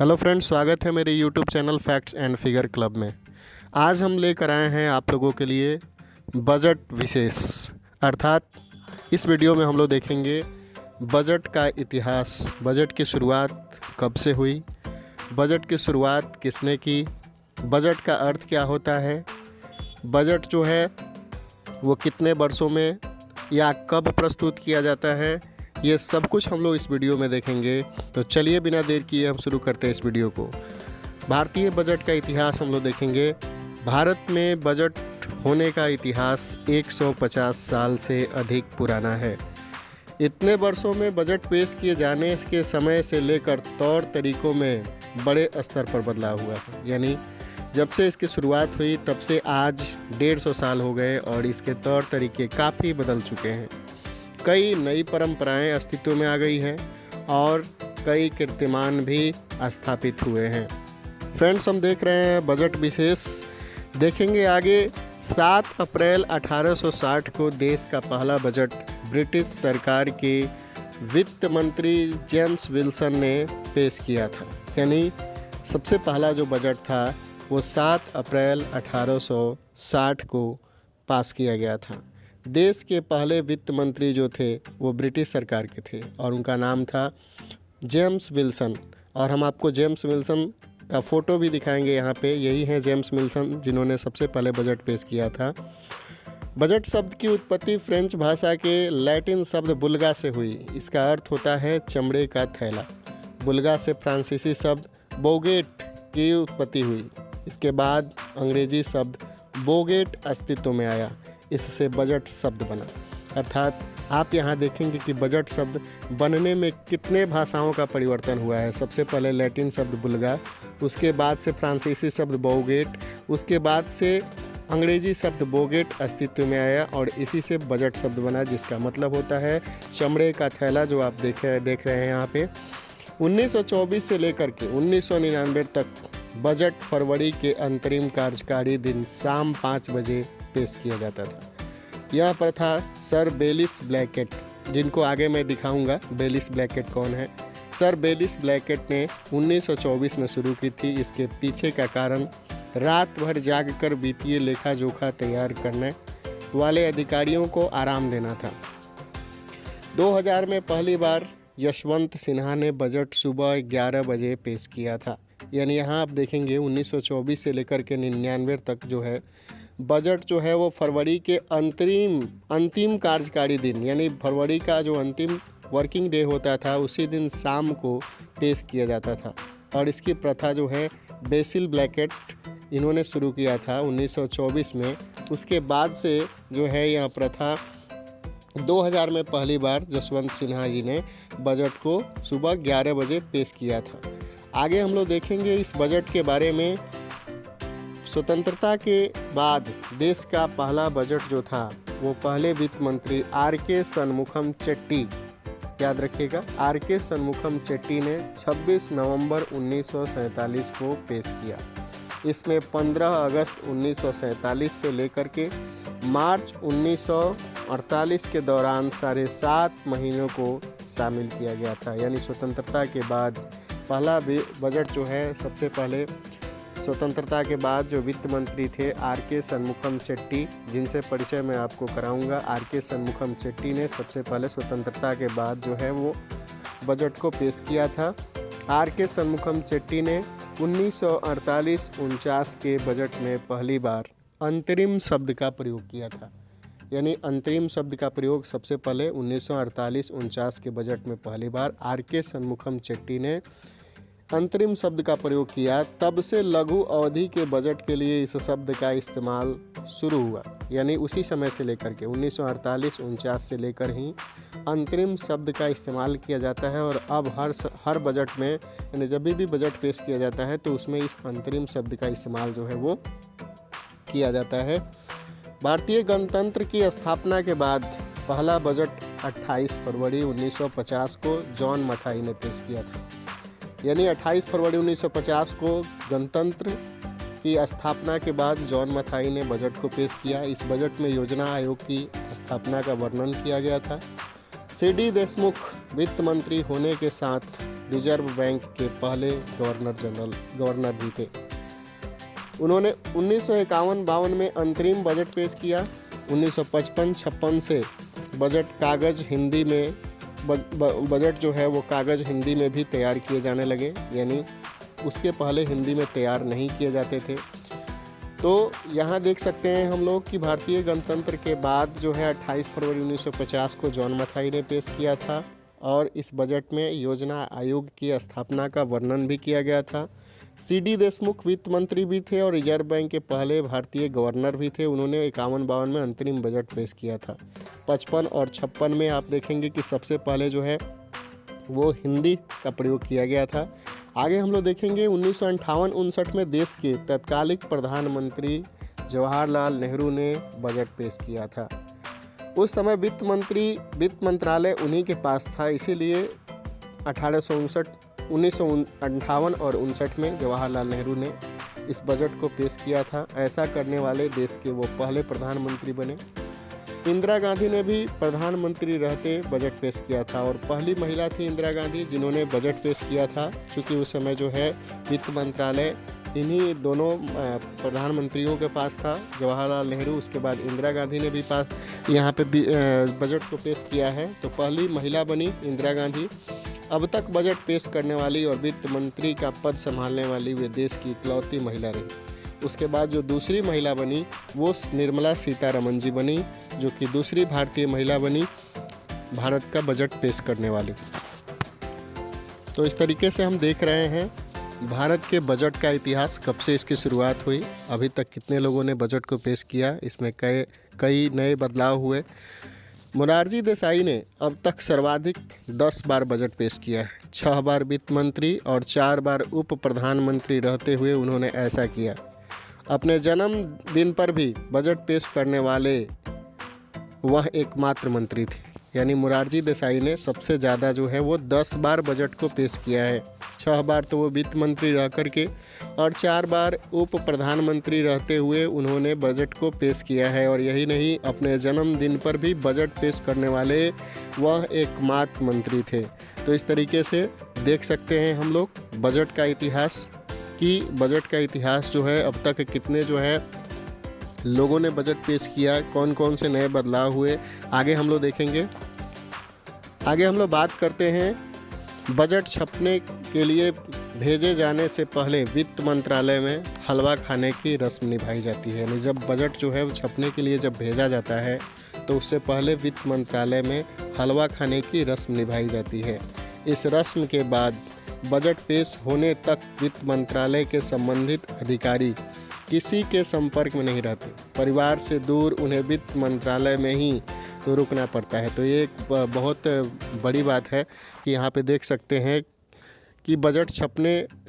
Hello friends, स्वागत है मेरे YouTube channel facts and figure club में। आज हम लेकर आए हैं आप लोगों के लिए बजट विशेष। अर्थात इस वीडियो में हम लोग देखेंगे बजट का इतिहास, बजट की शुरुआत कब से हुई, बजट की शुरुआत किसने की, बजट का अर्थ क्या होता है, बजट जो है वो कितने वर्षों में या कब प्रस्तुत किया जाता है, ये सब कुछ हम लोग इस वीडियो में देखेंगे। तो चलिए बिना देर किए हम शुरू करते हैं इस वीडियो को। भारतीय बजट का इतिहास हम लोग देखेंगे। भारत में बजट होने का इतिहास 150 साल से अधिक पुराना है। इतने वर्षों में बजट पेश किए जाने के समय से लेकर तौर तरीकों में बड़े स्तर पर बदलाव हुआ है। यानी जब से इसकी शुरुआत हुई तब से आज 150 साल हो गए और इसके तौर तरीके काफ़ी बदल चुके हैं। कई नई परंपराएं अस्तित्व में आ गई हैं और कई कीर्तिमान भी स्थापित हुए हैं। फ्रेंड्स, हम देख रहे हैं बजट विशेष, देखेंगे आगे। 7 अप्रैल 1860 को देश का पहला बजट ब्रिटिश सरकार के वित्त मंत्री जेम्स विल्सन ने पेश किया था। यानी सबसे पहला जो बजट था वो 7 अप्रैल 1860 को पास किया गया था। देश के पहले वित्त मंत्री जो थे वो ब्रिटिश सरकार के थे और उनका नाम था जेम्स विल्सन। और हम आपको जेम्स विल्सन का फ़ोटो भी दिखाएंगे यहाँ पे। यही है जेम्स विल्सन जिन्होंने सबसे पहले बजट पेश किया था। बजट शब्द की उत्पत्ति फ्रेंच भाषा के लैटिन शब्द बुल्गा से हुई। इसका अर्थ होता है चमड़े का थैला। बुल्गा से फ्रांसीसी शब्द बोगेट की उत्पत्ति हुई। इसके बाद अंग्रेजी शब्द बोगेट अस्तित्व में आया। इससे बजट शब्द बना। अर्थात आप यहाँ देखेंगे कि बजट शब्द बनने में कितने भाषाओं का परिवर्तन हुआ है। सबसे पहले लैटिन शब्द बुल्गा, उसके बाद से फ्रांसीसी शब्द बोगेट, उसके बाद से अंग्रेजी शब्द बोगेट अस्तित्व में आया और इसी से बजट शब्द बना, जिसका मतलब होता है चमड़े का थैला, जो आप देख रहे हैं यहाँ पे। 1924 से लेकर के 1999 तक बजट फरवरी के अंतरिम कार्यकारी दिन शाम 5 बजे पेश किया जाता था। यह पर था सर बेलिस ब्लैकेट, जिनको आगे मैं दिखाऊंगा बेलिस ब्लैकेट कौन है। सर बेलिस ब्लैकेट ने 1924 में शुरू की थी। इसके पीछे का कारण रात भर जागकर वित्तीय लेखा जोखा तैयार करने वाले अधिकारियों को आराम देना था। 2000 में पहली बार यशवंत सिन्हा ने बजट सुबह 11 बजे पेश किया था। यानी यहाँ आप देखेंगे 1924 से लेकर के 99 तक जो है बजट जो है वो फरवरी के अंतिम कार्यकारी दिन, यानी फरवरी का जो अंतिम वर्किंग डे होता था उसी दिन शाम को पेश किया जाता था। और इसकी प्रथा जो है बेसिल ब्लैकेट इन्होंने शुरू किया था 1924 में। उसके बाद से जो है यह प्रथा 2000 में पहली बार जसवंत सिन्हा जी ने बजट को सुबह 11 बजे पेश किया था। आगे हम लोग देखेंगे इस बजट के बारे में। स्वतंत्रता के बाद देश का पहला बजट जो था वो पहले वित्त मंत्री आर.के. शनमुखम चेट्टी, याद रखिएगा, आर.के. शनमुखम चेट्टी ने 26 नवंबर 1947 को पेश किया। इसमें 15 अगस्त 1947 से लेकर के मार्च 1948 के दौरान 7.5 महीनों को शामिल किया गया था। यानी स्वतंत्रता के बाद पहला बजट जो है, सबसे पहले स्वतंत्रता के बाद जो वित्त मंत्री थे आर.के. शनमुखम चेट्टी, जिनसे परिचय मैं आपको कराऊंगा। आर.के. शनमुखम चेट्टी ने सबसे पहले स्वतंत्रता के बाद जो है वो बजट को पेश किया था। आर.के. शनमुखम चेट्टी ने 1948-49 के बजट में पहली बार अंतरिम शब्द का प्रयोग किया था। यानी अंतरिम शब्द का प्रयोग सबसे पहले 1948-49 के बजट में पहली बार आर.के. शनमुखम चेट्टी ने अंतरिम शब्द का प्रयोग किया। तब से लघु अवधि के बजट के लिए इस शब्द का इस्तेमाल शुरू हुआ। यानी उसी समय से लेकर के 1948-49 से लेकर ही अंतरिम शब्द का इस्तेमाल किया जाता है। और अब हर बजट में, यानी जब भी बजट पेश किया जाता है तो उसमें इस अंतरिम शब्द का इस्तेमाल जो है वो किया जाता है। भारतीय गणतंत्र की स्थापना के बाद पहला बजट 28 फरवरी 1950 को जॉन मथाई ने पेश किया था। यानी 28 फरवरी 1950 को गणतंत्र की स्थापना के बाद जॉन मथाई ने बजट को पेश किया। इस बजट में योजना आयोग की स्थापना का वर्णन किया गया था। सी.डी. देशमुख वित्त मंत्री होने के साथ रिजर्व बैंक के पहले गवर्नर भी थे। उन्होंने 1951-52 में अंतरिम बजट पेश किया। 1955-56 से बजट जो है वो कागज़ हिंदी में भी तैयार किए जाने लगे, यानी उसके पहले हिंदी में तैयार नहीं किए जाते थे। तो यहाँ देख सकते हैं हम लोग कि भारतीय गणतंत्र के बाद जो है 28 फरवरी 1950 को जॉन मथाई ने पेश किया था और इस बजट में योजना आयोग की स्थापना का वर्णन भी किया गया था। CD देशमुख वित्त मंत्री भी थे और रिजर्व बैंक के पहले भारतीय गवर्नर भी थे। उन्होंने 51-52 में अंतरिम बजट पेश किया था। 55 और 56 में आप देखेंगे कि सबसे पहले जो है वो हिंदी का प्रयोग किया गया था। आगे हम लोग देखेंगे 1958-59 में देश के तत्कालिक प्रधानमंत्री जवाहरलाल नेहरू ने बजट पेश किया था। उस समय वित्त मंत्रालय उन्हीं के पास था, इसीलिए 1958 और 59 में जवाहरलाल नेहरू ने इस बजट को पेश किया था। ऐसा करने वाले देश के वो पहले प्रधानमंत्री बने। इंदिरा गांधी ने भी प्रधानमंत्री रहते बजट पेश किया था और पहली महिला थी इंदिरा गांधी जिन्होंने बजट पेश किया था, क्योंकि उस समय जो है वित्त मंत्रालय इन्हीं दोनों प्रधानमंत्रियों के पास था, जवाहरलाल नेहरू, उसके बाद इंदिरा गांधी ने भी यहाँ पे बजट को पेश किया है। तो पहली महिला बनी इंदिरा गांधी। अब तक बजट पेश करने वाली और वित्त मंत्री का पद संभालने वाली वे देश की इकलौती महिला रही। उसके बाद जो दूसरी महिला बनी वो निर्मला सीतारमण जी बनी, जो कि दूसरी भारतीय महिला बनी भारत का बजट पेश करने वाली। तो इस तरीके से हम देख रहे हैं भारत के बजट का इतिहास, कब से इसकी शुरुआत हुई, अभी तक कितने लोगों ने बजट को पेश किया, इसमें कई नए बदलाव हुए। मोरारजी देसाई ने अब तक सर्वाधिक 10 बार बजट पेश किया है। 6 बार वित्त मंत्री और 4 बार उप प्रधानमंत्री रहते हुए उन्होंने ऐसा किया। अपने जन्म दिन पर भी बजट पेश करने वाले वह एकमात्र मंत्री थे, यानी मोरारजी देसाई ने सबसे ज़्यादा जो है वो 10 बार बजट को पेश किया है। 6 बार तो वो वित्त मंत्री रह करके और 4 बार उप प्रधानमंत्री रहते हुए उन्होंने बजट को पेश किया है। और यही नहीं, अपने जन्मदिन पर भी बजट पेश करने वाले वह एकमात्र मंत्री थे। तो इस तरीके से देख सकते हैं हम लोग बजट का इतिहास, कि बजट का इतिहास जो है अब तक कितने जो है लोगों ने बजट पेश किया, कौन कौन से नए बदलाव हुए, आगे हम लोग देखेंगे। आगे हम लोग बात करते हैं बजट छपने के लिए भेजे जाने से पहले वित्त मंत्रालय में हलवा खाने की रस्म निभाई जाती है। यानी जब बजट जो है वो छपने के लिए जब भेजा जाता है तो उससे पहले वित्त मंत्रालय में हलवा खाने की रस्म निभाई जाती है। इस रस्म के बाद बजट पेश होने तक वित्त मंत्रालय के संबंधित अधिकारी किसी के संपर्क में नहीं रहते। परिवार से दूर उन्हें वित्त मंत्रालय में ही तो रुकना पड़ता है। तो ये एक बहुत बड़ी बात है कि यहाँ पे देख सकते हैं कि बजट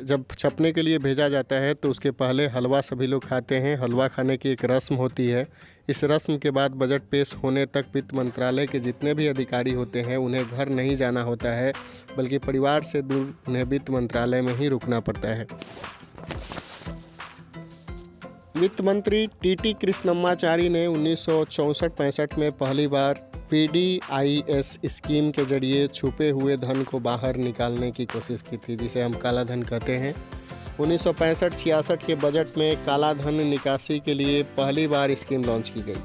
जब छपने के लिए भेजा जाता है तो उसके पहले हलवा सभी लोग खाते हैं। हलवा खाने की एक रस्म होती है। इस रस्म के बाद बजट पेश होने तक वित्त मंत्रालय के जितने भी अधिकारी होते हैं उन्हें घर नहीं जाना होता है, बल्कि परिवार से दूर उन्हें वित्त मंत्रालय में ही रुकना पड़ता है। वित्त मंत्री टी कृष्णम्माचारी ने 1964-65 में पहली बार PDIS स्कीम के जरिए छुपे हुए धन को बाहर निकालने की कोशिश की थी, जिसे हम काला धन कहते हैं। 1965-66 के बजट में काला धन निकासी के लिए पहली बार स्कीम लॉन्च की गई।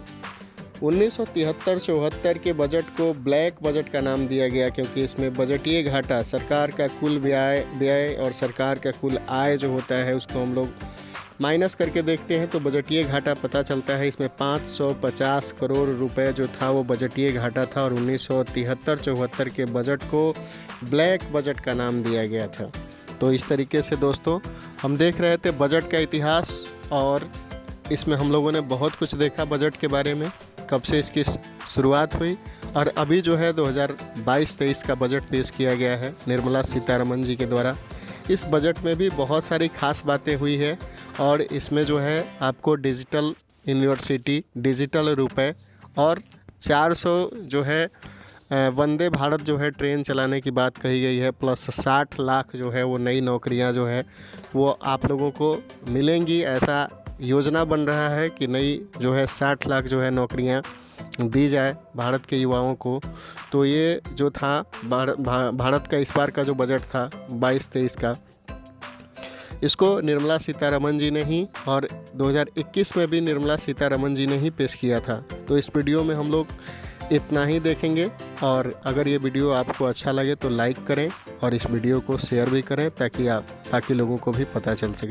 1973-74 के बजट को ब्लैक बजट का नाम दिया गया, क्योंकि इसमें बजटीय घाटा, सरकार का कुल व्यय और सरकार का कुल आय जो होता है उसको हम लोग माइनस करके देखते हैं तो बजटीय घाटा पता चलता है। इसमें 550 करोड़ रुपए जो था वो बजटीय घाटा था और 1973-74 के बजट को ब्लैक बजट का नाम दिया गया था। तो इस तरीके से दोस्तों हम देख रहे थे बजट का इतिहास और इसमें हम लोगों ने बहुत कुछ देखा बजट के बारे में, कब से इसकी शुरुआत हुई और अभी जो है 2022-23 का बजट पेश किया गया है निर्मला सीतारमण जी के द्वारा। इस बजट में भी बहुत सारी खास बातें हुई है और इसमें जो है आपको डिजिटल यूनिवर्सिटी, डिजिटल रुपए और 400 जो है वंदे भारत जो है ट्रेन चलाने की बात कही गई है, प्लस 60 लाख जो है वो नई नौकरियां जो है वो आप लोगों को मिलेंगी। ऐसा योजना बन रहा है कि नई जो है 60 लाख जो है नौकरियां दी जाए भारत के युवाओं को, तो ये जो था भारत का इस बार का जो बजट था 22-23 का, इसको निर्मला सीतारमण जी ने ही और 2021 में भी निर्मला सीतारमण जी ने ही पेश किया था। तो इस वीडियो में हम लोग इतना ही देखेंगे, और अगर ये वीडियो आपको अच्छा लगे तो लाइक करें और इस वीडियो को शेयर भी करें ताकि लोगों को भी पता चल सके।